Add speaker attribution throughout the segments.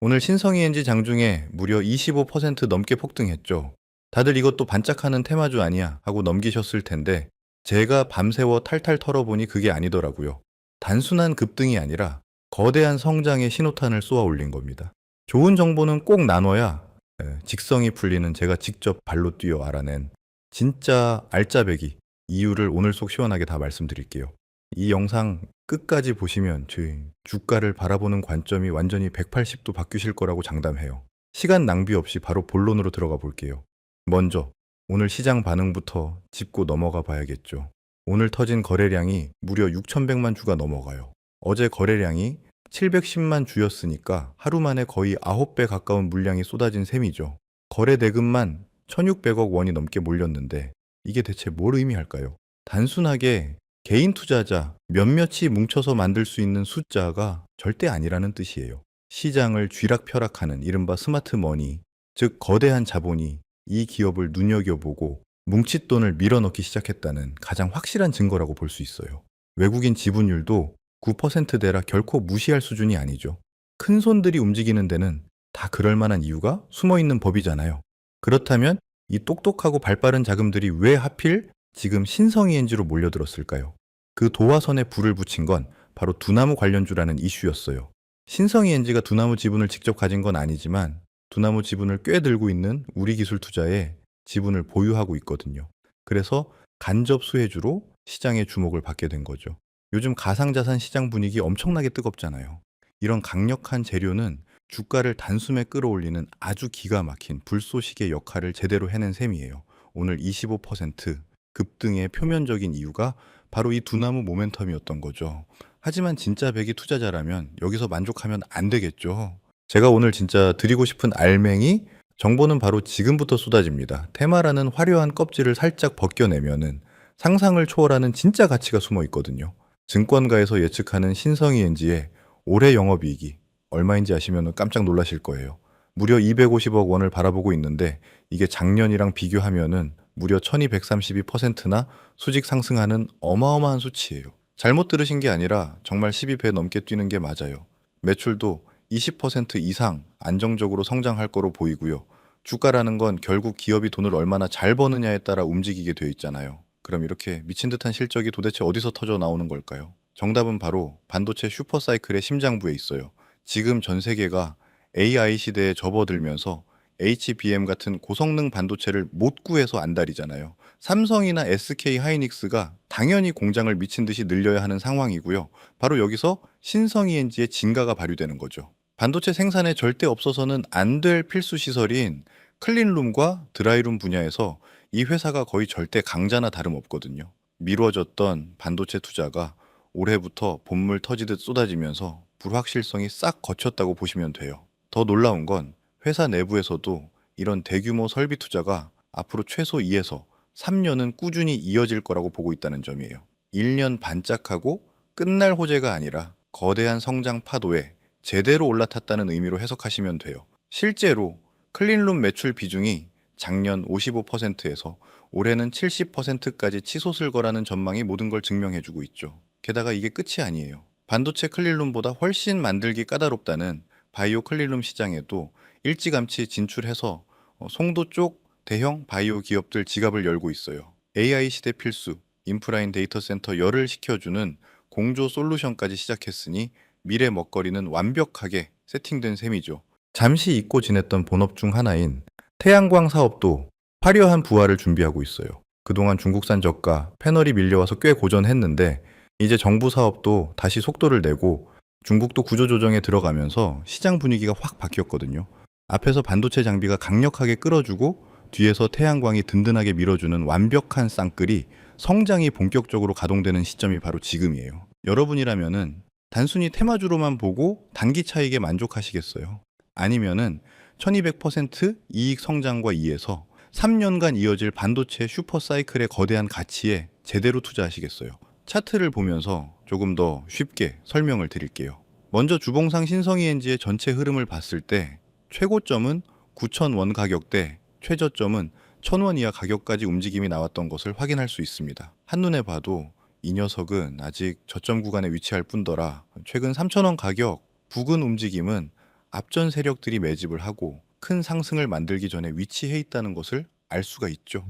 Speaker 1: 오늘 신성이엔지 장중에 무려 25% 넘게 폭등했죠. 다들 이것도 반짝하는 테마주 아니야 하고 넘기셨을 텐데 제가 밤새워 탈탈 털어보니 그게 아니더라고요. 단순한 급등이 아니라 거대한 성장의 신호탄을 쏘아 올린 겁니다. 좋은 정보는 꼭 나눠야 직성이 풀리는 제가 직접 발로 뛰어 알아낸 진짜 알짜배기 이유를 오늘 속 시원하게 다 말씀드릴게요. 이 영상 끝까지 보시면 저희 주가를 바라보는 관점이 완전히 180도 바뀌실 거라고 장담해요. 시간 낭비 없이 바로 본론으로 들어가 볼게요. 먼저 오늘 시장 반응부터 짚고 넘어가 봐야겠죠. 오늘 터진 거래량이 무려 6,100만 주가 넘어가요. 어제 거래량이 710만 주였으니까 하루 만에 거의 9배 가까운 물량이 쏟아진 셈이죠. 거래 대금만 1,600억 원이 넘게 몰렸는데 이게 대체 뭘 의미할까요? 단순하게 개인 투자자 몇몇이 뭉쳐서 만들 수 있는 숫자가 절대 아니라는 뜻이에요. 시장을 쥐락펴락하는 이른바 스마트 머니, 즉 거대한 자본이 이 기업을 눈여겨보고 뭉칫돈을 밀어넣기 시작했다는 가장 확실한 증거라고 볼 수 있어요. 외국인 지분율도 9%대라 결코 무시할 수준이 아니죠. 큰 손들이 움직이는 데는 다 그럴 만한 이유가 숨어 있는 법이잖아요. 그렇다면 이 똑똑하고 발빠른 자금들이 왜 하필 지금 신성이엔지로 몰려들었을까요? 그 도화선에 불을 붙인 건 바로 두나무 관련주라는 이슈였어요. 신성이엔지가 두나무 지분을 직접 가진 건 아니지만 두나무 지분을 꽤 들고 있는 우리 기술 투자에 지분을 보유하고 있거든요. 그래서 간접 수혜주로 시장의 주목을 받게 된 거죠. 요즘 가상자산 시장 분위기 엄청나게 뜨겁잖아요. 이런 강력한 재료는 주가를 단숨에 끌어올리는 아주 기가 막힌 불쏘시개 역할을 제대로 해낸 셈이에요. 오늘 25% 급등의 표면적인 이유가 바로 이 두나무 모멘텀이었던 거죠. 하지만 진짜 백이 투자자라면 여기서 만족하면 안 되겠죠. 제가 오늘 진짜 드리고 싶은 알맹이 정보는 바로 지금부터 쏟아집니다. 테마라는 화려한 껍질을 살짝 벗겨내면은 상상을 초월하는 진짜 가치가 숨어 있거든요. 증권가에서 예측하는 신성이엔지의 올해 영업이익이 얼마인지 아시면 깜짝 놀라실 거예요. 무려 250억 원을 바라보고 있는데 이게 작년이랑 비교하면은 무려 1232%나 수직 상승하는 어마어마한 수치예요. 잘못 들으신 게 아니라 정말 12배 넘게 뛰는 게 맞아요. 매출도 20% 이상 안정적으로 성장할 거로 보이고요. 주가라는 건 결국 기업이 돈을 얼마나 잘 버느냐에 따라 움직이게 돼 있잖아요. 그럼 이렇게 미친 듯한 실적이 도대체 어디서 터져 나오는 걸까요? 정답은 바로 반도체 슈퍼사이클의 심장부에 있어요. 지금 전 세계가 AI 시대에 접어들면서 HBM 같은 고성능 반도체를 못 구해서 안달이잖아요. 삼성이나 SK 하이닉스가 당연히 공장을 미친 듯이 늘려야 하는 상황이고요. 바로 여기서 신성이엔지의 진가가 발휘되는 거죠. 반도체 생산에 절대 없어서는 안 될 필수 시설인 클린룸과 드라이룸 분야에서 이 회사가 거의 절대 강자나 다름없거든요. 미뤄졌던 반도체 투자가 올해부터 본물 터지듯 쏟아지면서 불확실성이 싹 거쳤다고 보시면 돼요. 더 놀라운 건 회사 내부에서도 이런 대규모 설비 투자가 앞으로 최소 2에서 3년은 꾸준히 이어질 거라고 보고 있다는 점이에요. 1년 반짝하고 끝날 호재가 아니라 거대한 성장 파도에 제대로 올라탔다는 의미로 해석하시면 돼요. 실제로 클린룸 매출 비중이 작년 55%에서 올해는 70%까지 치솟을 거라는 전망이 모든 걸 증명해주고 있죠. 게다가 이게 끝이 아니에요. 반도체 클린룸보다 훨씬 만들기 까다롭다는 바이오 클린룸 시장에도 일찌감치 진출해서 송도 쪽 대형 바이오 기업들 지갑을 열고 있어요. AI 시대 필수, 인프라인 데이터 센터 열을 식혀주는 공조 솔루션까지 시작했으니 미래 먹거리는 완벽하게 세팅된 셈이죠. 잠시 잊고 지냈던 본업 중 하나인 태양광 사업도 화려한 부활을 준비하고 있어요. 그동안 중국산 저가, 패널이 밀려와서 꽤 고전했는데 이제 정부 사업도 다시 속도를 내고 중국도 구조조정에 들어가면서 시장 분위기가 확 바뀌었거든요. 앞에서 반도체 장비가 강력하게 끌어주고 뒤에서 태양광이 든든하게 밀어주는 완벽한 쌍끌이 성장이 본격적으로 가동되는 시점이 바로 지금이에요. 여러분이라면은 단순히 테마주로만 보고 단기 차익에 만족하시겠어요? 아니면은 1200% 이익 성장과 2에서 3년간 이어질 반도체 슈퍼사이클의 거대한 가치에 제대로 투자하시겠어요? 차트를 보면서 조금 더 쉽게 설명을 드릴게요. 먼저 주봉상 신성이엔지의 전체 흐름을 봤을 때 최고점은 9,000원 가격대, 최저점은 1,000원 이하 가격까지 움직임이 나왔던 것을 확인할 수 있습니다. 한눈에 봐도 이 녀석은 아직 저점 구간에 위치할 뿐더러 최근 3,000원 가격 부근 움직임은 앞전 세력들이 매집을 하고 큰 상승을 만들기 전에 위치해 있다는 것을 알 수가 있죠.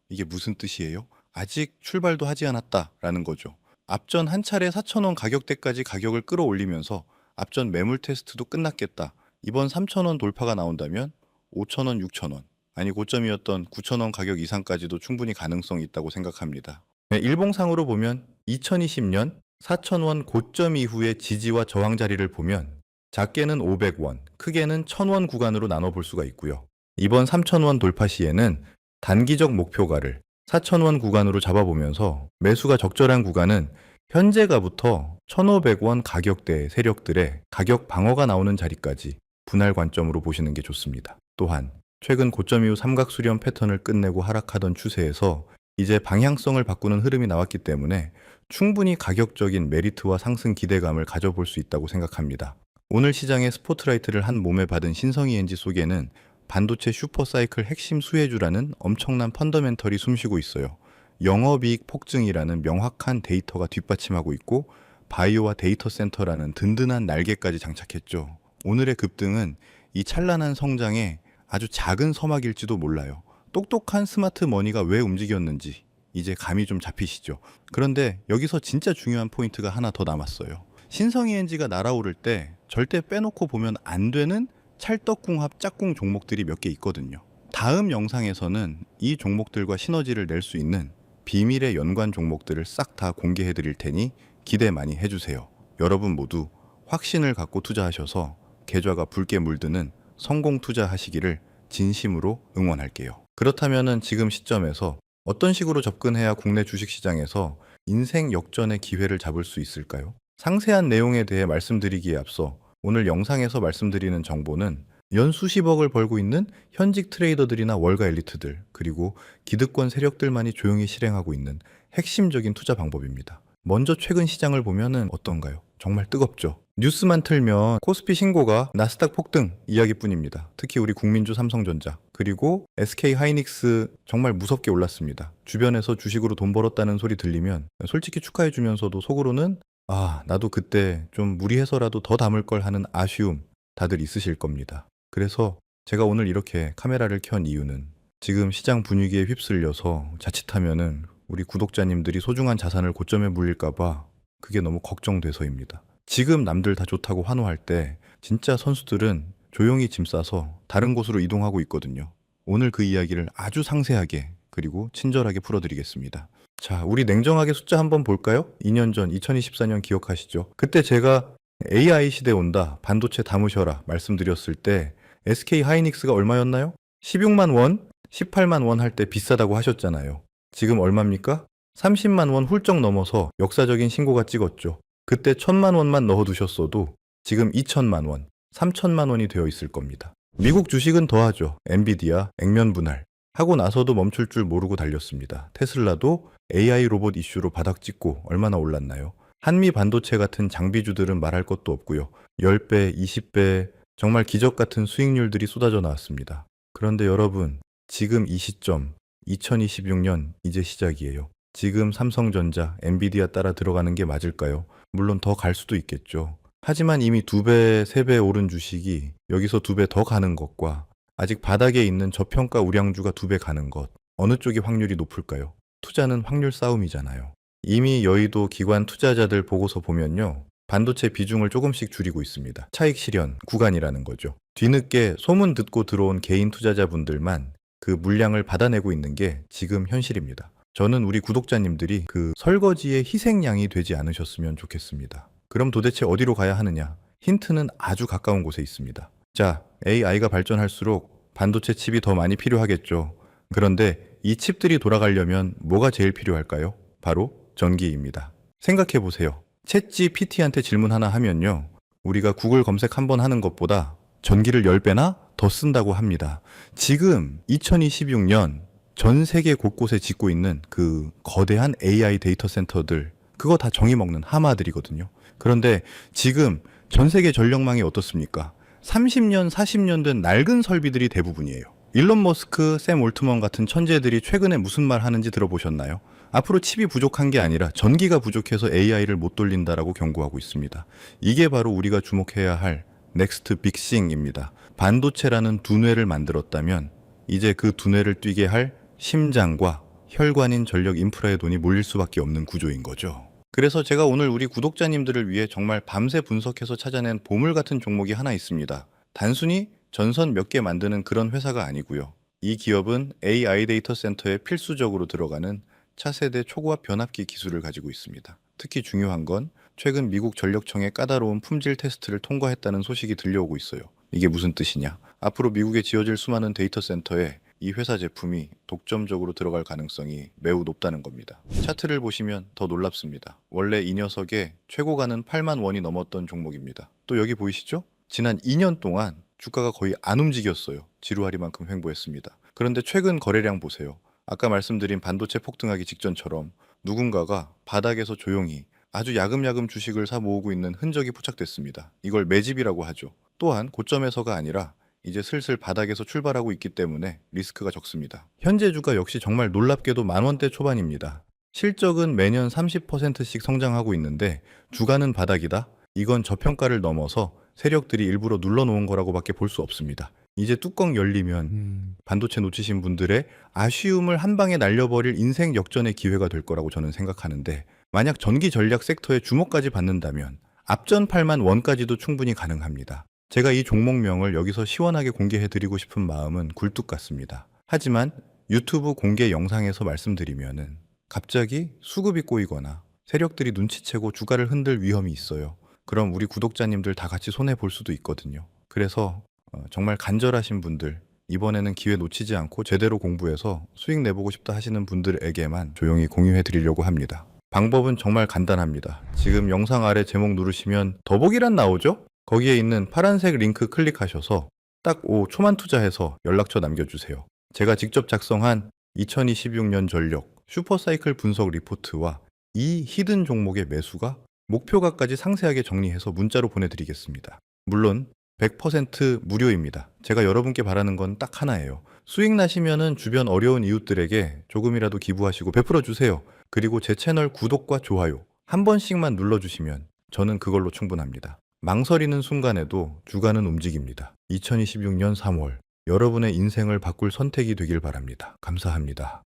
Speaker 1: 이게 무슨 뜻이에요? 아직 출발도 하지 않았다라는 거죠. 앞전 한 차례 4,000원 가격대까지 가격을 끌어올리면서 앞전 매물 테스트도 끝났겠다. 이번 3,000원 돌파가 나온다면 5,000원, 6,000원, 아니 고점이었던 9,000원 가격 이상까지도 충분히 가능성이 있다고 생각합니다. 네, 일봉상으로 보면 2020년 4,000원 고점 이후의 지지와 저항 자리를 보면 작게는 500원, 크게는 1,000원 구간으로 나눠볼 수가 있고요. 이번 3,000원 돌파 시에는 단기적 목표가를 4,000원 구간으로 잡아보면서 매수가 적절한 구간은 현재가부터 1,500원 가격대 세력들의 가격 방어가 나오는 자리까지 분할 관점으로 보시는 게 좋습니다. 또한 최근 고점 이후 삼각 수렴 패턴을 끝내고 하락하던 추세에서 이제 방향성을 바꾸는 흐름이 나왔기 때문에 충분히 가격적인 메리트와 상승 기대감을 가져볼 수 있다고 생각합니다. 오늘 시장의 스포트라이트를 한 몸에 받은 신성이엔지 속에는 반도체 슈퍼사이클 핵심 수혜주라는 엄청난 펀더멘털이 숨쉬고 있어요. 영업이익 폭증이라는 명확한 데이터가 뒷받침하고 있고 바이오와 데이터 센터라는 든든한 날개까지 장착했죠. 오늘의 급등은 이 찬란한 성장에 아주 작은 서막일지도 몰라요. 똑똑한 스마트 머니가 왜 움직였는지 이제 감이 좀 잡히시죠. 그런데 여기서 진짜 중요한 포인트가 하나 더 남았어요. 신성이엔지가 날아오를 때 절대 빼놓고 보면 안 되는 찰떡궁합 짝꿍 종목들이 몇 개 있거든요. 다음 영상에서는 이 종목들과 시너지를 낼 수 있는 비밀의 연관 종목들을 싹 다 공개해 드릴 테니 기대 많이 해주세요. 여러분 모두 확신을 갖고 투자하셔서 계좌가 붉게 물드는 성공 투자하시기를 진심으로 응원할게요. 그렇다면 지금 시점에서 어떤 식으로 접근해야 국내 주식시장에서 인생 역전의 기회를 잡을 수 있을까요? 상세한 내용에 대해 말씀드리기에 앞서 오늘 영상에서 말씀드리는 정보는 연 수십억을 벌고 있는 현직 트레이더들이나 월가 엘리트들 그리고 기득권 세력들만이 조용히 실행하고 있는 핵심적인 투자 방법입니다. 먼저 최근 시장을 보면은 어떤가요? 정말 뜨겁죠. 뉴스만 틀면 코스피 신고가 나스닥 폭등 이야기뿐입니다. 특히 우리 국민주 삼성전자 그리고 SK 하이닉스 정말 무섭게 올랐습니다. 주변에서 주식으로 돈 벌었다는 소리 들리면 솔직히 축하해 주면서도 속으로는 나도 그때 좀 무리해서라도 더 담을 걸 하는 아쉬움 다들 있으실 겁니다. 그래서 제가 오늘 이렇게 카메라를 켠 이유는 지금 시장 분위기에 휩쓸려서 자칫하면은 우리 구독자님들이 소중한 자산을 고점에 물릴까봐 그게 너무 걱정돼서입니다. 지금 남들 다 좋다고 환호할 때 진짜 선수들은 조용히 짐 싸서 다른 곳으로 이동하고 있거든요. 오늘 그 이야기를 아주 상세하게 그리고 친절하게 풀어드리겠습니다. 자, 우리 냉정하게 숫자 한번 볼까요? 2년 전 2024년 기억하시죠? 그때 제가 AI 시대 온다, 반도체 담으셔라 말씀드렸을 때 SK 하이닉스가 얼마였나요? 16만 원, 18만 원 할 때 비싸다고 하셨잖아요. 지금 얼마입니까? 30만 원 훌쩍 넘어서 역사적인 신고가 찍었죠. 그때 1,000만 원만 넣어두셨어도 지금 2,000만 원, 3,000만 원이 되어 있을 겁니다. 미국 주식은 더하죠. 엔비디아, 액면 분할. 하고 나서도 멈출 줄 모르고 달렸습니다. 테슬라도 AI 로봇 이슈로 바닥 찍고 얼마나 올랐나요? 한미 반도체 같은 장비주들은 말할 것도 없고요. 10배, 20배 정말 기적 같은 수익률들이 쏟아져 나왔습니다. 그런데 여러분, 지금 이 시점 2026년 이제 시작이에요. 지금 삼성전자, 엔비디아 따라 들어가는 게 맞을까요? 물론 더 갈 수도 있겠죠. 하지만 이미 2배, 3배 오른 주식이 여기서 2배 더 가는 것과 아직 바닥에 있는 저평가 우량주가 2배 가는 것, 어느 쪽이 확률이 높을까요? 투자는 확률 싸움이잖아요. 이미 여의도 기관 투자자들 보고서 보면요. 반도체 비중을 조금씩 줄이고 있습니다. 차익 실현 구간이라는 거죠. 뒤늦게 소문 듣고 들어온 개인 투자자분들만 그 물량을 받아내고 있는 게 지금 현실입니다. 저는 우리 구독자님들이 그 설거지의 희생양이 되지 않으셨으면 좋겠습니다. 그럼 도대체 어디로 가야 하느냐? 힌트는 아주 가까운 곳에 있습니다. 자, AI가 발전할수록 반도체 칩이 더 많이 필요하겠죠. 그런데 이 칩들이 돌아가려면 뭐가 제일 필요할까요? 바로 전기입니다. 생각해 보세요. 챗GPT한테 질문 하나 하면요. 우리가 구글 검색 한번 하는 것보다 전기를 10배나 더 쓴다고 합니다. 지금 2026년 전 세계 곳곳에 짓고 있는 그 거대한 AI 데이터 센터들, 그거 다 정이 먹는 하마들이거든요. 그런데 지금 전 세계 전력망이 어떻습니까? 30년, 40년 된 낡은 설비들이 대부분이에요. 일론 머스크, 샘 올트먼 같은 천재들이 최근에 무슨 말 하는지 들어보셨나요? 앞으로 칩이 부족한 게 아니라 전기가 부족해서 AI를 못 돌린다라고 경고하고 있습니다. 이게 바로 우리가 주목해야 할 넥스트 빅싱입니다. 반도체라는 두뇌를 만들었다면 이제 그 두뇌를 뛰게 할 심장과 혈관인 전력 인프라의 돈이 몰릴 수밖에 없는 구조인 거죠. 그래서 제가 오늘 우리 구독자님들을 위해 정말 밤새 분석해서 찾아낸 보물 같은 종목이 하나 있습니다. 단순히 전선 몇 개 만드는 그런 회사가 아니고요. 이 기업은 AI 데이터 센터에 필수적으로 들어가는 차세대 초고압 변압기 기술을 가지고 있습니다. 특히 중요한 건 최근 미국 전력청의 까다로운 품질 테스트를 통과했다는 소식이 들려오고 있어요. 이게 무슨 뜻이냐? 앞으로 미국에 지어질 수많은 데이터 센터에 이 회사 제품이 독점적으로 들어갈 가능성이 매우 높다는 겁니다. 차트를 보시면 더 놀랍습니다. 원래 이 녀석의 최고가는 8만 원이 넘었던 종목입니다. 또 여기 보이시죠? 지난 2년 동안 주가가 거의 안 움직였어요. 지루하리만큼 횡보했습니다. 그런데 최근 거래량 보세요. 아까 말씀드린 반도체 폭등하기 직전처럼 누군가가 바닥에서 조용히 아주 야금야금 주식을 사 모으고 있는 흔적이 포착됐습니다. 이걸 매집이라고 하죠. 또한 고점에서가 아니라 이제 슬슬 바닥에서 출발하고 있기 때문에 리스크가 적습니다. 현재 주가 역시 정말 놀랍게도 만원대 초반입니다. 실적은 매년 30%씩 성장하고 있는데 주가는 바닥이다? 이건 저평가를 넘어서 세력들이 일부러 눌러놓은 거라고밖에 볼 수 없습니다. 이제 뚜껑 열리면 반도체 놓치신 분들의 아쉬움을 한 방에 날려버릴 인생 역전의 기회가 될 거라고 저는 생각하는데, 만약 전기 전략 섹터에 주목까지 받는다면 앞전 8만 원까지도 충분히 가능합니다. 제가 이 종목명을 여기서 시원하게 공개해드리고 싶은 마음은 굴뚝 같습니다. 하지만 유튜브 공개 영상에서 말씀드리면은 갑자기 수급이 꼬이거나 세력들이 눈치채고 주가를 흔들 위험이 있어요. 그럼 우리 구독자님들 다 같이 손해볼 수도 있거든요. 그래서 정말 간절하신 분들, 이번에는 기회 놓치지 않고 제대로 공부해서 수익 내보고 싶다 하시는 분들에게만 조용히 공유해 드리려고 합니다. 방법은 정말 간단합니다. 지금 영상 아래 제목 누르시면 더보기란 나오죠? 거기에 있는 파란색 링크 클릭하셔서 딱 5초만 투자해서 연락처 남겨주세요. 제가 직접 작성한 2026년 전력 슈퍼사이클 분석 리포트와 이 히든 종목의 매수가 목표가까지 상세하게 정리해서 문자로 보내드리겠습니다. 물론 100% 무료입니다. 제가 여러분께 바라는 건 딱 하나예요. 수익 나시면은 주변 어려운 이웃들에게 조금이라도 기부하시고 베풀어 주세요. 그리고 제 채널 구독과 좋아요 한 번씩만 눌러주시면 저는 그걸로 충분합니다. 망설이는 순간에도 주가는 움직입니다. 2026년 3월 여러분의 인생을 바꿀 선택이 되길 바랍니다. 감사합니다.